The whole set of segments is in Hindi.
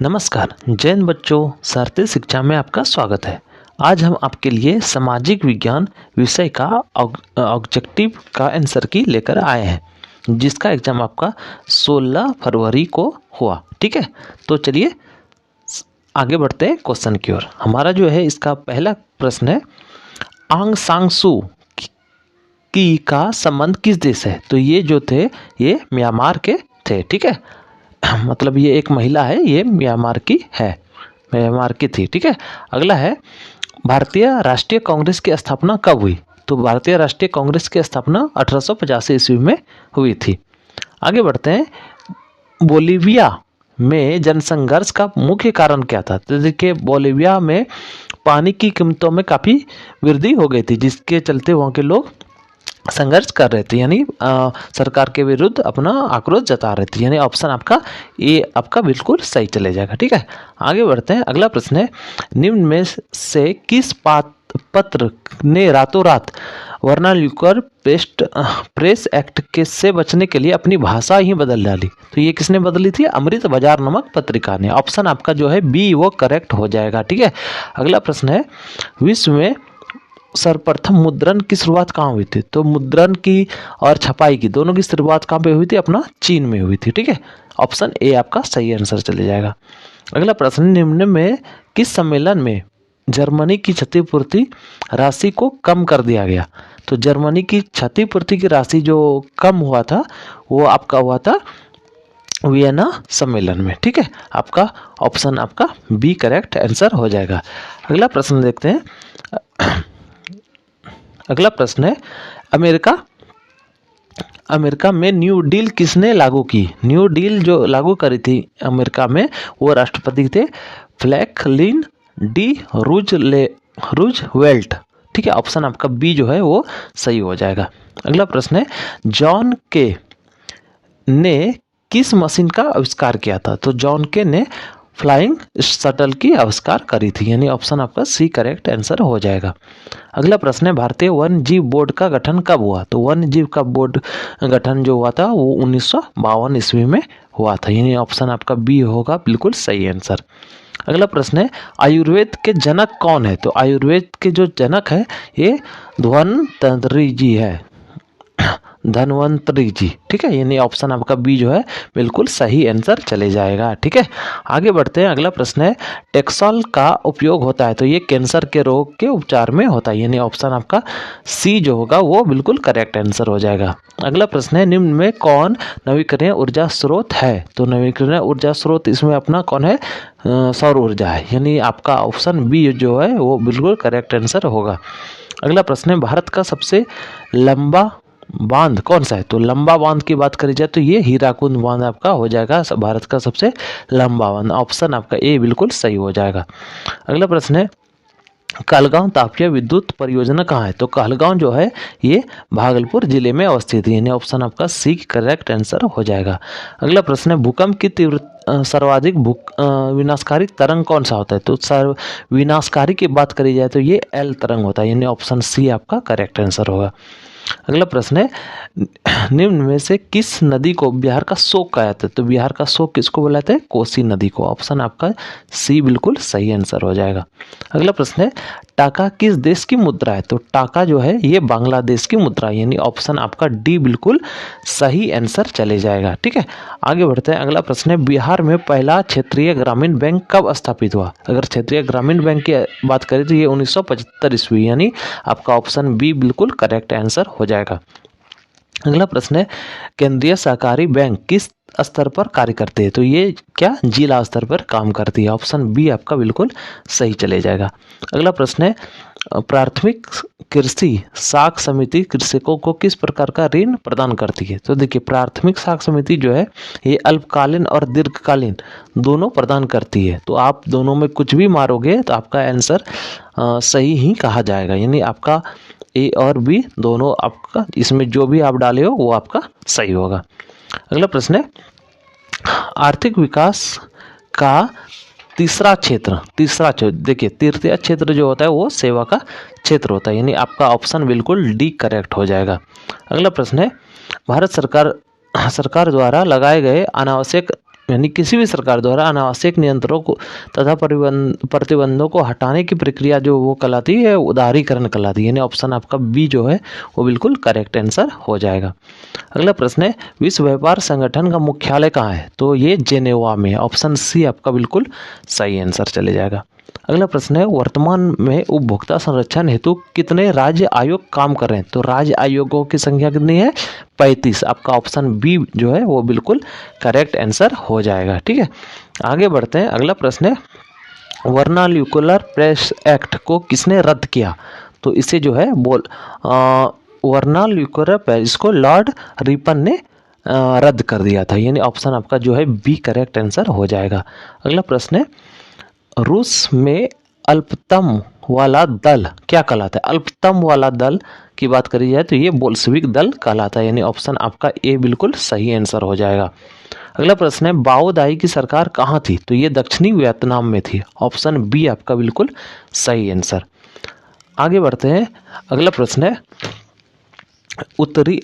नमस्कार जैन बच्चों, सारथी शिक्षा में आपका स्वागत है। आज हम आपके लिए सामाजिक विज्ञान विषय का ऑब्जेक्टिव का आंसर की लेकर आए हैं, जिसका एग्जाम आपका 16 फरवरी को हुआ। ठीक है, तो चलिए आगे बढ़ते हैं क्वेश्चन की ओर। हमारा जो है इसका पहला प्रश्न है, आंग सांग सू की का संबंध किस देश है? तो ये जो थे ये म्यांमार के थे। ठीक है, मतलब ये एक महिला है, ये म्यांमार की है, म्यांमार की थी। ठीक है, अगला है, भारतीय राष्ट्रीय कांग्रेस की स्थापना कब हुई? तो भारतीय राष्ट्रीय कांग्रेस की स्थापना 1885 ईस्वी में हुई थी। आगे बढ़ते हैं, बोलीविया में जनसंघर्ष का मुख्य कारण क्या था? तो देखिए, बोलीविया में पानी की कीमतों में काफ़ी वृद्धि हो गई थी, जिसके चलते वहाँ के लोग संघर्ष कर रहे थे, यानी सरकार के विरुद्ध अपना आक्रोश जता रहे थे। यानी ऑप्शन आपका ए आपका बिल्कुल सही चले जाएगा। ठीक है, आगे बढ़ते हैं। अगला प्रश्न है, निम्न में से किस पत्र ने रातों रात वर्नाकुलर प्रेस एक्ट के से बचने के लिए अपनी भाषा ही बदल डाली? तो ये किसने बदली थी? अमृत बाजार नामक पत्रिका ने। ऑप्शन आपका जो है बी वो करेक्ट हो जाएगा। ठीक है, अगला प्रश्न है, विश्व में सर्वप्रथम मुद्रण की शुरुआत कहाँ हुई थी? तो मुद्रण की और छपाई की दोनों की शुरुआत कहाँ पे हुई थी? अपना चीन में हुई थी। ठीक है, ऑप्शन ए आपका सही आंसर चले जाएगा। अगला प्रश्न, निम्न में किस सम्मेलन में जर्मनी की क्षतिपूर्ति राशि को कम कर दिया गया? तो जर्मनी की क्षतिपूर्ति की राशि जो कम हुआ था वो आपका हुआ था वियना सम्मेलन में। ठीक है, आपका ऑप्शन आपका बी करेक्ट आंसर हो जाएगा। अगला प्रश्न देखते हैं। अगला प्रश्न है, अमेरिका में न्यू डील किसने लागू की? न्यू डील जो लागू करी थी अमेरिका में वो राष्ट्रपति थे फ्रैंकलिन डी रूजवेल्ट। ठीक है, ऑप्शन आपका बी जो है वो सही हो जाएगा। अगला प्रश्न है, जॉन के ने किस मशीन का आविष्कार किया था? तो जॉन के ने फ्लाइंग शटल की आविष्कार करी थी, यानी ऑप्शन आपका सी करेक्ट आंसर हो जाएगा। अगला प्रश्न है, भारतीय वन जीव बोर्ड का गठन कब हुआ? तो वन जीव का बोर्ड गठन जो हुआ था वो 1952 ईस्वी में हुआ था, यानी ऑप्शन आपका बी होगा बिल्कुल सही आंसर। अगला प्रश्न है, आयुर्वेद के जनक कौन है? तो आयुर्वेद के जो जनक है ये धन्वंतरी जी है, धन्वंतरी जी। ठीक है, यानी ऑप्शन आपका बी जो है बिल्कुल सही आंसर चले जाएगा। ठीक है, आगे बढ़ते हैं। अगला प्रश्न है, टेक्सोल का उपयोग होता है? तो ये कैंसर के रोग के उपचार में होता है, यानी ऑप्शन आपका सी जो होगा वो बिल्कुल करेक्ट आंसर हो जाएगा। अगला प्रश्न है, निम्न में कौन नवीकरणीय ऊर्जा स्रोत है? तो नवीकरणीय ऊर्जा स्रोत इसमें अपना कौन है? सौर ऊर्जा है, यानी आपका ऑप्शन बी जो है वो बिल्कुल करेक्ट आंसर होगा। अगला प्रश्न है, भारत का सबसे लंबा बांध कौन सा है? तो लंबा बांध की बात करी जाए तो ये हीराकुंड बांध आपका हो जाएगा भारत का सबसे लंबा बांध, ऑप्शन आपका ए बिल्कुल सही हो जाएगा। अगला प्रश्न है, कहलगांव तापीय विद्युत परियोजना कहाँ है? तो कहलगांव जो है ये भागलपुर जिले में अवस्थित है, यानी ऑप्शन आपका सी करेक्ट आंसर हो जाएगा। अगला प्रश्न है, भूकंप की तीव्र सर्वाधिक विनाशकारी तरंग कौन सा होता है? तो विनाशकारी की बात करी जाए तो ये एल तरंग होता है, यानी ऑप्शन सी आपका करेक्ट आंसर होगा। अगला प्रश्न है, निम्न में से किस नदी को बिहार का शोक कहा जाता है? तो बिहार का शोक किसको बुलाते हैं? कोसी नदी को, ऑप्शन आपका सी बिल्कुल सही आंसर हो जाएगा। अगला प्रश्न है, टाका किस देश की मुद्रा है? तो टाका जो है ये बांग्लादेश की मुद्रा है, यानी ऑप्शन आपका डी बिल्कुल सही आंसर चले जाएगा। ठीक है, आगे बढ़ते हैं। अगला प्रश्न है, बिहार में पहला क्षेत्रीय ग्रामीण बैंक कब स्थापित हुआ? अगर क्षेत्रीय ग्रामीण बैंक की बात करें तो ये 1975 ईस्वी, यानी आपका ऑप्शन बी बिल्कुल करेक्ट आंसर हो जाएगा। अगला प्रश्न है, केंद्रीय सहकारी बैंक किस स्तर पर कार्य करते हैं? तो ये क्या जिला स्तर पर काम करती है, ऑप्शन बी आपका बिल्कुल सही चले जाएगा। अगला प्रश्न है, प्राथमिक कृषि साख समिति कृषकों को किस प्रकार का ऋण प्रदान करती है? तो देखिए, प्राथमिक साख समिति जो है ये अल्पकालीन और दीर्घकालीन दोनों प्रदान करती है, तो आप दोनों में कुछ भी मारोगे तो आपका आंसर सही ही कहा जाएगा, यानी आपका ए और बी दोनों आपका इसमें जो भी आप डाले हो वो आपका सही होगा। अगला प्रश्न है, आर्थिक विकास का तीसरा क्षेत्र देखिए, तृतीय क्षेत्र जो होता है वो सेवा का क्षेत्र होता है, यानी आपका ऑप्शन बिल्कुल डी करेक्ट हो जाएगा। अगला प्रश्न है, भारत सरकार द्वारा लगाए गए अनावश्यक यानी किसी भी सरकार द्वारा अनावश्यक नियंत्रणों को तथा प्रतिबंधों को हटाने की प्रक्रिया जो वो कहलाती है उदारीकरण कहलाती है। यानी ऑप्शन आपका बी जो है वो बिल्कुल करेक्ट आंसर हो जाएगा। अगला प्रश्न है विश्व व्यापार संगठन का मुख्यालय कहाँ है? तो ये जेनेवा में है। ऑप्शन सी आपका बिल्कुल सही आंसर चले जाएगा। अगला प्रश्न है वर्तमान में उपभोक्ता संरक्षण हेतु कितने राज्य आयोग काम कर रहे हैं? तो राज्य आयोगों की संख्या कितनी है? 35। आपका ऑप्शन बी जो है वो बिल्कुल करेक्ट आंसर हो जाएगा। ठीक है, आगे बढ़ते हैं। अगला प्रश्न है वर्नाक्यूलर प्रेस एक्ट को किसने रद्द किया? तो इसे जो है वर्नाक्यूलर प्रेस इसको लॉर्ड रिपन ने रद्द कर दिया था। यानी ऑप्शन आपका जो है बी करेक्ट आंसर हो जाएगा। अगला प्रश्न है रूस में अल्पतम वाला दल क्या कहलाता है? अल्पतम वाला दल की बात करी जाए तो ये बोल्शेविक दल कहलाता है। यानी ऑप्शन आपका ए बिल्कुल सही आंसर हो जाएगा। अगला प्रश्न है बाओ दाई की सरकार कहाँ थी? तो ये दक्षिणी वियतनाम में थी। ऑप्शन बी आपका बिल्कुल सही आंसर। आगे बढ़ते हैं। अगला प्रश्न है उत्तरी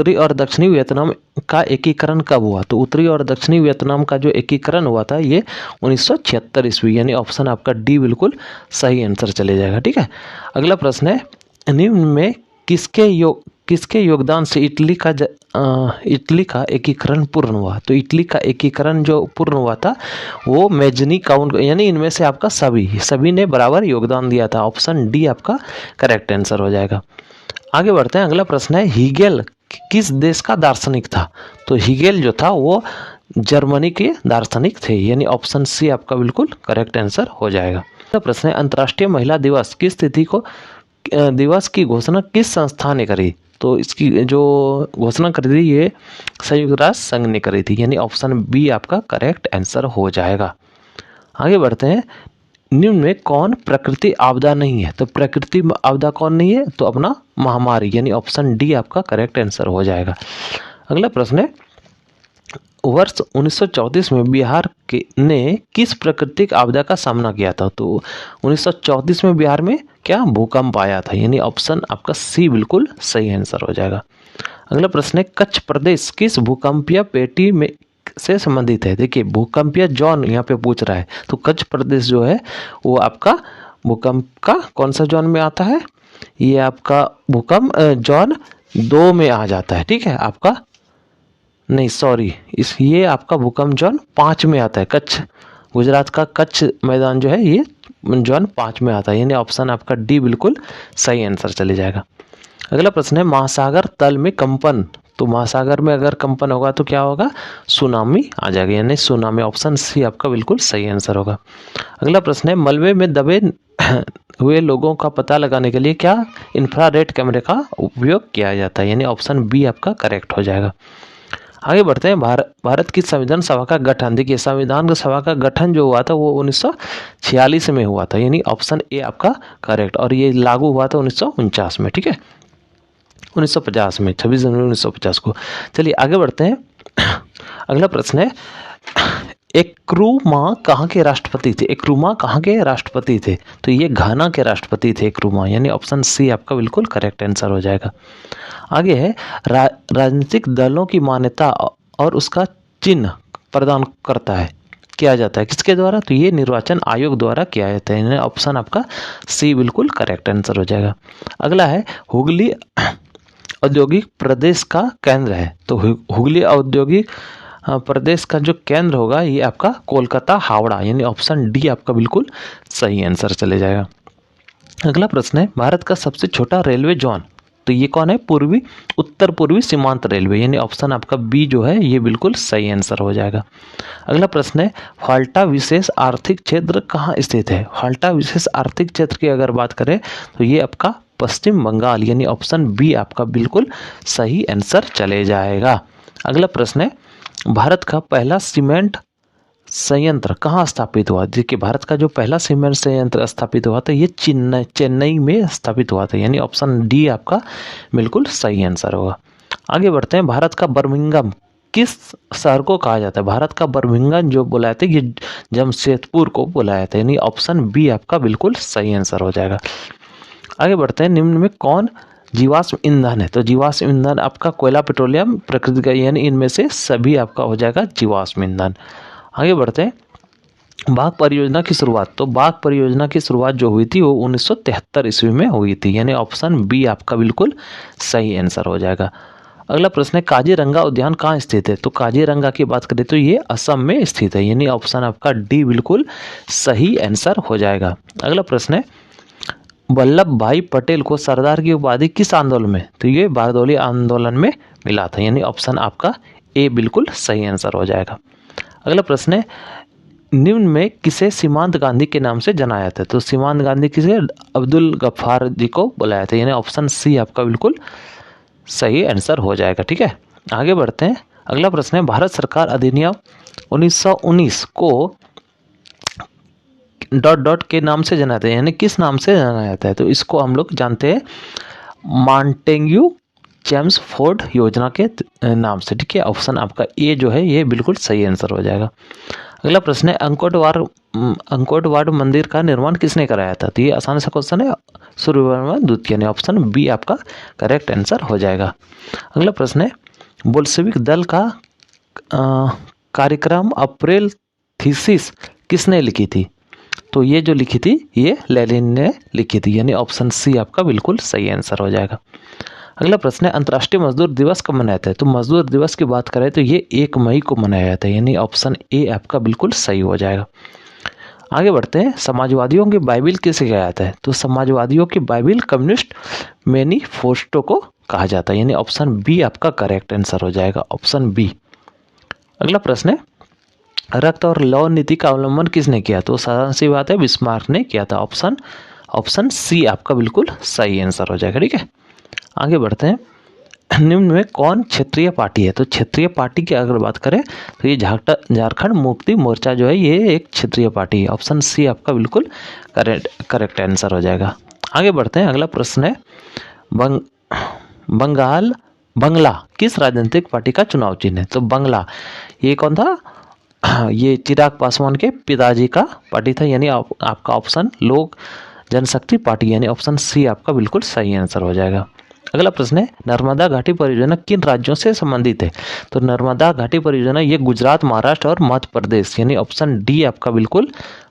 और दक्षिणी वियतनाम का एकीकरण कब हुआ? तो उत्तरी और दक्षिणी वियतनाम का जो एकीकरण हुआ था ये 1976 ईस्वी। यानी ऑप्शन आपका डी बिल्कुल सही आंसर चले जाएगा। ठीक है, अगला प्रश्न है निम्न में किसके योगदान से इटली का एकीकरण पूर्ण हुआ? तो इटली का एकीकरण जो पूर्ण हुआ था वो मेजनी काउंट, यानी इनमें से आपका सभी ने बराबर योगदान दिया था। ऑप्शन डी आपका करेक्ट आंसर हो जाएगा। आगे बढ़ते हैं। अगला प्रश्न है हीगेल किस देश का दार्शनिक था? तो हीगेल जो था वो जर्मनी के दार्शनिक थे। यानी ऑप्शन सी आपका बिल्कुल करेक्ट आंसर हो जाएगा। अगला प्रश्न है अंतर्राष्ट्रीय महिला दिवस दिवस की घोषणा किस संस्था ने करी? तो इसकी जो घोषणा करी थी ये संयुक्त राष्ट्र संघ ने करी थी। यानी ऑप्शन बी आपका करेक्ट आंसर हो जाएगा। आगे बढ़ते हैं। निम्न में कौन प्रकृति आपदा नहीं है? तो प्रकृति आपदा कौन नहीं है? तो अपना महामारी। यानी ऑप्शन डी आपका करेक्ट आंसर हो जाएगा। अगला प्रश्न है वर्ष 1934 में बिहार ने किस प्राकृतिक आपदा का सामना किया था? तो 1934 में बिहार में क्या भूकंप आया था। यानी ऑप्शन आपका सी बिल्कुल सही आंसर हो जाएगा। अगला प्रश्न है कच्छ प्रदेश किस भूकंपीय पेटी में से संबंधित है? देखिए भूकंपीय जोन यहाँ पे पूछ रहा है। तो कच्छ प्रदेश जो है वो आपका भूकंप का कौन सा जोन में आता है? ये आपका भूकंप जोन 2 में आ जाता है। ठीक है, आपका नहीं सॉरी ये आपका भूकंप जोन 5 में आता है। कच्छ गुजरात का कच्छ मैदान जो है ये जोन 5 में आता है। यानी ऑप्शन आपका डी बिल्कुल सही आंसर चले जाएगा। अगला प्रश्न है महासागर तल में कंपन। तो महासागर में अगर कंपन होगा तो क्या होगा? सुनामी आ जाएगी। यानी सुनामी। ऑप्शन सी आपका बिल्कुल सही आंसर होगा। अगला प्रश्न है मलबे में दबे हुए लोगों का पता लगाने के लिए क्या इंफ्रारेड कैमरे का उपयोग किया जाता है? यानी ऑप्शन बी आपका करेक्ट हो जाएगा। आगे बढ़ते हैं। भारत की संविधान सभा का गठन। देखिए संविधान सभा का गठन जो हुआ था वो 1946 में हुआ था। यानी ऑप्शन ए आपका करेक्ट। और ये लागू हुआ था 1949 में। ठीक है, 1950 में 26 जनवरी 1950 को। चलिए आगे बढ़ते हैं। अगला प्रश्न है एक्रुमा कहाँ के राष्ट्रपति थे? एक्रुमा कहाँ के राष्ट्रपति थे? तो ये घाना के राष्ट्रपति थे एक्रुमा। यानी ऑप्शन सी आपका बिल्कुल करेक्ट आंसर हो जाएगा। आगे है राजनीतिक दलों की मान्यता और उसका चिन्ह प्रदान किया जाता है किसके द्वारा? तो ये निर्वाचन आयोग द्वारा किया जाता है। ऑप्शन आपका सी बिल्कुल करेक्ट आंसर हो जाएगा। अगला है हुगली औद्योगिक प्रदेश का केंद्र है। तो हुगली औद्योगिक प्रदेश का जो केंद्र होगा ये आपका कोलकाता हावड़ा। यानी ऑप्शन डी आपका बिल्कुल सही आंसर चले जाएगा। अगला प्रश्न है भारत का सबसे छोटा रेलवे जोन। तो ये कौन है? उत्तर पूर्वी सीमांत रेलवे। यानी ऑप्शन आपका बी जो है ये बिल्कुल सही आंसर हो जाएगा। अगला प्रश्न है फाल्टा विशेष आर्थिक क्षेत्र कहाँ स्थित है? फाल्टा विशेष आर्थिक क्षेत्र की अगर बात करें तो ये आपका पश्चिम बंगाल। यानी ऑप्शन बी आपका बिल्कुल सही आंसर चले जाएगा। अगला प्रश्न है भारत का पहला सीमेंट संयंत्र कहाँ स्थापित हुआ? देखिए भारत का जो पहला सीमेंट संयंत्र स्थापित हुआ था ये चेन्नई में स्थापित हुआ था। यानी ऑप्शन डी आपका बिल्कुल सही आंसर होगा। आगे बढ़ते हैं। भारत का बर्मिंघम किस शहर को कहा जाता है? भारत का बर्मिंघम जो बुलाया था ये जमशेदपुर को बुलाया था। यानी ऑप्शन बी आपका बिल्कुल सही आंसर हो जाएगा। आगे बढ़ते हैं। निम्न में कौन जीवाश्म ईंधन है तो जीवाश्म ईंधन आपका कोयला, पेट्रोलियम, प्राकृतिक गैस, यानी इनमें से सभी आपका हो जाएगा जीवाश्म ईंधन। आगे बढ़ते हैं, बाघ परियोजना की शुरुआत। तो बाघ परियोजना की शुरुआत जो हुई थी वो 1973 ईस्वी में हुई थी, यानी ऑप्शन बी आपका बिल्कुल सही आंसर हो जाएगा। अगला प्रश्न है, काजीरंगा उद्यान कहाँ स्थित है। तो काजीरंगा की बात करें तो ये असम में स्थित है, यानी ऑप्शन आपका डी बिल्कुल सही आंसर हो जाएगा। अगला प्रश्न है, वल्लभ भाई पटेल को सरदार की उपाधि किस आंदोलन में। तो ये बारदौली आंदोलन में मिला था, यानी ऑप्शन आपका ए बिल्कुल सही आंसर हो जाएगा। अगला प्रश्न है, निम्न में किसे सीमांत गांधी के नाम से जाना जाता है। तो सीमांत गांधी किसे, अब्दुल गफ्फार जी को बुलाया था, यानी ऑप्शन सी आपका बिल्कुल सही आंसर हो जाएगा। ठीक है, आगे बढ़ते हैं। अगला प्रश्न है, भारत सरकार अधिनियम 1919 को ... के नाम से जाना जाता है, यानी किस नाम से जाना जाता है। तो इसको हम लोग जानते हैं मॉन्टेग्यू चेम्सफोर्ड योजना के नाम से। ठीक है, ऑप्शन आपका ए जो है ये बिल्कुल सही आंसर हो जाएगा। अगला प्रश्न है, अंकोटवाड़ मंदिर का निर्माण किसने कराया था। तो ये आसान सा क्वेश्चन है, सूर्यवर्मा द्वितीय, यानी ऑप्शन बी आपका करेक्ट आंसर हो जाएगा। अगला प्रश्न है, बोल्शेविक दल का कार्यक्रम अप्रैल थीसिस किसने लिखी थी। तो ये जो लिखी थी ये लेनिन ने लिखी थी, यानी ऑप्शन सी आपका बिल्कुल सही आंसर हो जाएगा। अगला प्रश्न है, अंतर्राष्ट्रीय मजदूर दिवस कब मनाया जाता है। तो मजदूर दिवस की बात करें तो ये 1 मई को मनाया जाता है, यानी ऑप्शन ए आपका बिल्कुल सही हो जाएगा। आगे बढ़ते हैं, समाजवादियों की बाइबिल किसे कहा जाता है। तो समाजवादियों की बाइबिल कम्युनिस्ट मैनिफेस्टो को कहा जाता है, यानी ऑप्शन बी आपका करेक्ट आंसर हो जाएगा, ऑप्शन बी। अगला प्रश्न है, रक्त और लौह नीति का अवलंबन किसने किया। तो साधारण सी बात है, बिस्मार्क ने किया था, ऑप्शन सी आपका बिल्कुल सही आंसर हो जाएगा। ठीक है, आगे बढ़ते हैं, निम्न में कौन क्षेत्रीय पार्टी है। तो क्षेत्रीय पार्टी की अगर बात करें तो ये झारखंड मुक्ति मोर्चा जो है ये एक क्षेत्रीय पार्टी है, ऑप्शन सी आपका बिल्कुल करेक्ट आंसर हो जाएगा। आगे बढ़ते हैं, अगला प्रश्न है, बंगला किस राजनीतिक पार्टी का चुनाव चिन्ह है। तो बंगला ये कौन था, ये चिराग पासवान के पिताजी का पार्टी था, यानी आपका ऑप्शन लोक जनशक्ति पार्टी, यानी ऑप्शन सी आपका बिल्कुल सही आंसर हो जाएगा। अगला प्रश्न है, नर्मदा घाटी परियोजना किन राज्यों से संबंधित है। तो नर्मदा घाटी परियोजना ये गुजरात, महाराष्ट्र और मध्य प्रदेश, यानी ऑप्शन डी आपका बिल्कुल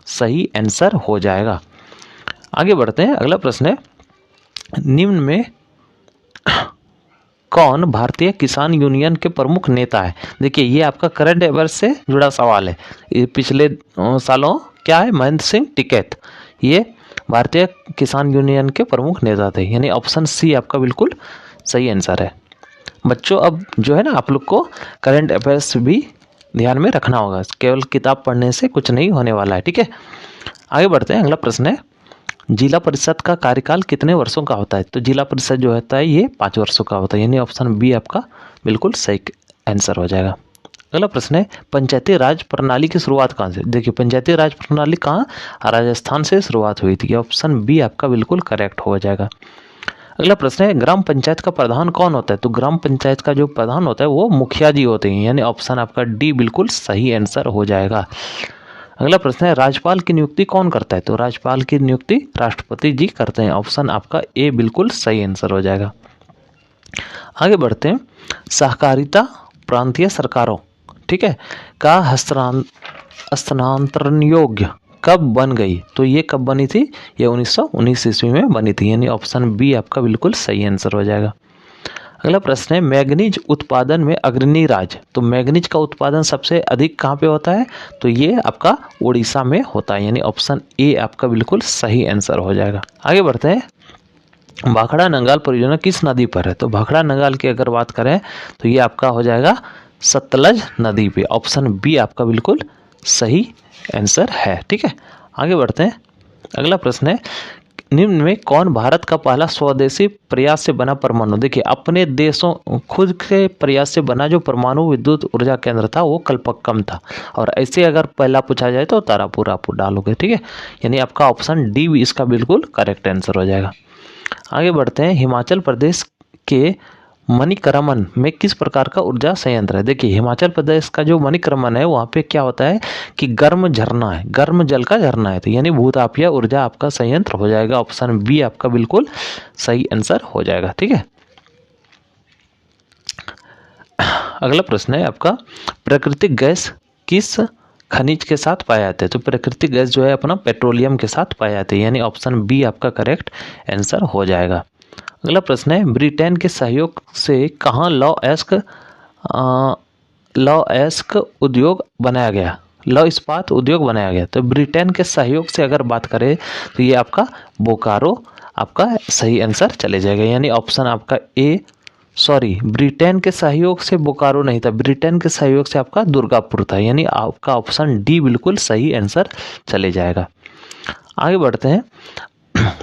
सही आंसर हो जाएगा। आगे बढ़ते हैं, अगला प्रश्न है, निम्न में कौन भारतीय किसान यूनियन के प्रमुख नेता है। देखिए ये आपका करंट अफेयर्स से जुड़ा सवाल है, ये पिछले सालों क्या है, महेंद्र सिंह टिकैत ये भारतीय किसान यूनियन के प्रमुख नेता थे, यानी ऑप्शन सी आपका बिल्कुल सही आंसर है। बच्चों अब जो है ना आप लोग को करंट अफेयर्स भी ध्यान में रखना होगा, केवल किताब पढ़ने से कुछ नहीं होने वाला है। ठीक है, आगे बढ़ते हैं, अगला प्रश्न है, जिला परिषद का कार्यकाल कितने वर्षों का होता है। तो जिला परिषद जो होता है ये 5 वर्षों का होता है, यानी ऑप्शन बी आपका बिल्कुल सही आंसर हो जाएगा। अगला प्रश्न है, पंचायती राज प्रणाली की शुरुआत कहाँ से। देखिए पंचायती राज प्रणाली कहाँ, राजस्थान से शुरुआत हुई थी, ऑप्शन बी आपका बिल्कुल करेक्ट हो जाएगा। अगला प्रश्न है, ग्राम पंचायत का प्रधान कौन होता है। तो ग्राम पंचायत का जो प्रधान होता है वो मुखिया जी होते हैं, यानी ऑप्शन आपका डी बिल्कुल सही आंसर हो जाएगा। अगला प्रश्न है, राज्यपाल की नियुक्ति कौन करता है। तो राज्यपाल की नियुक्ति राष्ट्रपति जी करते हैं, ऑप्शन आपका ए बिल्कुल सही आंसर हो जाएगा। आगे बढ़ते हैं, सहकारिता प्रांतीय सरकारों ठीक है का हस्तांतरण योग्य कब बन गई। तो ये कब बनी थी, ये 1919 ईस्वी में बनी थी, यानी ऑप्शन बी आपका बिल्कुल सही आंसर हो जाएगा। अगला प्रश्न है, मैग्नीज उत्पादन में अग्रणी राज्य। तो मैग्नीज का उत्पादन सबसे अधिक कहाँ पे होता है। तो ये आपका उड़ीसा में होता है, यानी ऑप्शन ए आपका बिल्कुल सही आंसर हो जाएगा। आगे बढ़ते हैं, भाखड़ा नंगाल परियोजना किस नदी पर है। तो भाखड़ा नंगाल की अगर बात करें तो ये आपका हो जाएगा सतलज नदी पे, ऑप्शन बी आपका बिल्कुल सही आंसर है। ठीक है, आगे बढ़ते हैं, अगला प्रश्न है, निम्न में कौन भारत का पहला स्वदेशी प्रयास से बना परमाणु। देखिए अपने देशों खुद के प्रयास से बना जो परमाणु विद्युत ऊर्जा केंद्र था वो कल्पक्कम था, और ऐसे अगर पहला पूछा जाए तो तारापुर आप डालोगे। ठीक है, यानी आपका ऑप्शन डी इसका बिल्कुल करेक्ट आंसर हो जाएगा। आगे बढ़ते हैं, हिमाचल प्रदेश के मणिकर्मन में किस प्रकार का ऊर्जा संयंत्र है? देखिए हिमाचल प्रदेश का जो मणिकर्मन है वहाँ पे क्या होता है कि गर्म झरना है, गर्म जल का झरना है, तो यानी भूतापीय ऊर्जा आपका संयंत्र हो जाएगा। ऑप्शन बी आपका बिल्कुल सही आंसर हो जाएगा। ठीक है, अगला प्रश्न है आपका, प्राकृतिक गैस किस खनिज के साथ पाए जाते हैं? तो प्राकृतिक गैस जो है अपना पेट्रोलियम के साथ पाए जाते हैं, यानी ऑप्शन बी आपका करेक्ट आंसर हो जाएगा। अगला प्रश्न है, ब्रिटेन के सहयोग से कहाँ लौ एस्क उद्योग बनाया गया, लौ इस्पात उद्योग बनाया गया? तो ब्रिटेन के सहयोग से अगर बात करें तो ये आपका बोकारो आपका सही आंसर चले जाएगा, यानी ऑप्शन आपका ए, सॉरी ब्रिटेन के सहयोग से बोकारो नहीं था, ब्रिटेन के सहयोग से आपका दुर्गापुर था, यानी आपका ऑप्शन डी बिल्कुल सही आंसर चले जाएगा। आगे बढ़ते हैं,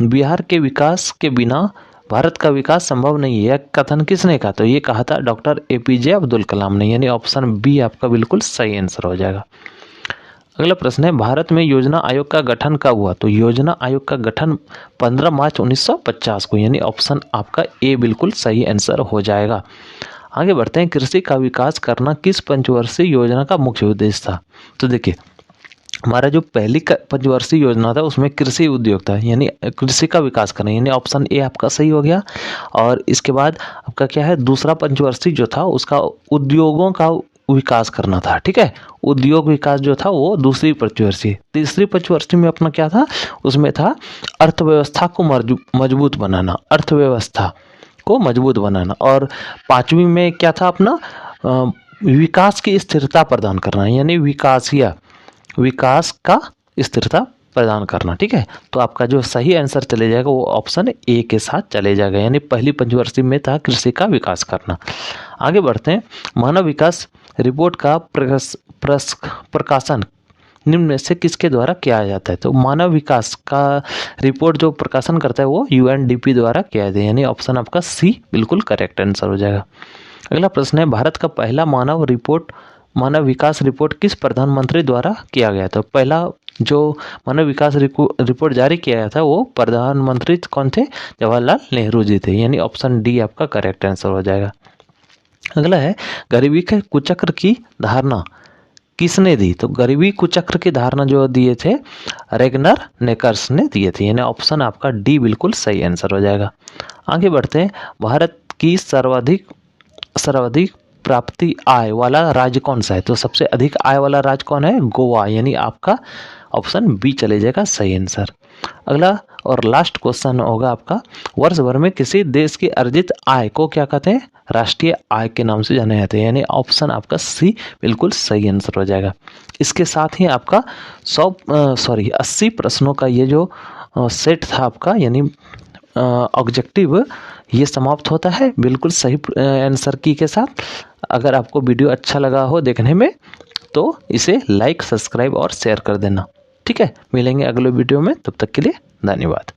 बिहार के विकास के बिना भारत का विकास संभव नहीं है, कथन किसने कहा? तो ये कहा था डॉक्टर APJ अब्दुल कलाम ने, यानी ऑप्शन बी आपका बिल्कुल सही आंसर हो जाएगा। अगला प्रश्न है, भारत में योजना आयोग का गठन कब हुआ? तो योजना आयोग का गठन 15 मार्च 1950 को, यानी ऑप्शन आपका ए बिल्कुल सही आंसर हो जाएगा। आगे बढ़ते हैं, कृषि का विकास करना किस पंचवर्षीय योजना का मुख्य उद्देश्य था? तो देखिए हमारा जो पहली पंचवर्षीय योजना था उसमें कृषि उद्योग था, यानी कृषि का विकास करना, यानी ऑप्शन ए आपका सही हो गया। और इसके बाद आपका क्या है, दूसरा पंचवर्षीय जो था उसका उद्योगों का विकास करना था। ठीक है, उद्योग विकास जो था वो दूसरी पंचवर्षीय। तीसरी पंचवर्षीय में अपना क्या था, उसमें था अर्थव्यवस्था को मजबूत बनाना, अर्थव्यवस्था को मजबूत बनाना। और पांचवी में क्या था अपना, विकास की स्थिरता प्रदान करना, यानी विकास का स्थिरता प्रदान करना। ठीक है, तो आपका जो सही आंसर चले जाएगा वो ऑप्शन ए के साथ चले जाएगा, यानी पहली पंचवर्षीय में था कृषि का विकास करना। आगे बढ़ते हैं, मानव विकास रिपोर्ट का प्रकाशन निम्न में से किसके द्वारा किया जाता है? तो मानव विकास का रिपोर्ट जो प्रकाशन करता है वो UNDP द्वारा किया जाता है, यानी ऑप्शन आपका सी बिल्कुल करेक्ट आंसर हो जाएगा। अगला प्रश्न है, भारत का पहला मानव विकास रिपोर्ट किस प्रधानमंत्री द्वारा किया गया था? पहला जो मानव विकास रिपोर्ट जारी किया गया था वो प्रधानमंत्री कौन थे? जवाहरलाल नेहरू जी थे, यानी ऑप्शन डी आपका करेक्ट आंसर हो जाएगा। अगला है, गरीबी के कुचक्र की धारणा किसने दी? तो गरीबी कुचक्र की धारणा जो दिए थे रेगनर नेकर्स ने दिए थे, यानी ऑप्शन आपका डी बिल्कुल सही आंसर हो जाएगा। आगे बढ़ते हैं, भारत की सर्वाधिक प्राप्ति आय वाला राज्य कौन सा है? तो सबसे अधिक आय वाला राज्य कौन है? गोवा, यानी आपका ऑप्शन बी चले जाएगा सही आंसर। अगला और लास्ट क्वेश्चन होगा आपका, वर्ष भर में किसी देश की अर्जित आय को क्या कहते हैं? राष्ट्रीय आय के नाम से जाने जाते हैं, यानी ऑप्शन आपका सी बिल्कुल सही आंसर हो जाएगा। इसके साथ ही आपका 80 प्रश्नों का ये जो सेट था आपका, यानी ऑब्जेक्टिव, ये समाप्त होता है बिल्कुल सही आंसर की के साथ। अगर आपको वीडियो अच्छा लगा हो देखने में तो इसे लाइक, सब्सक्राइब और शेयर कर देना। ठीक है, मिलेंगे अगले वीडियो में, तब तक के लिए धन्यवाद।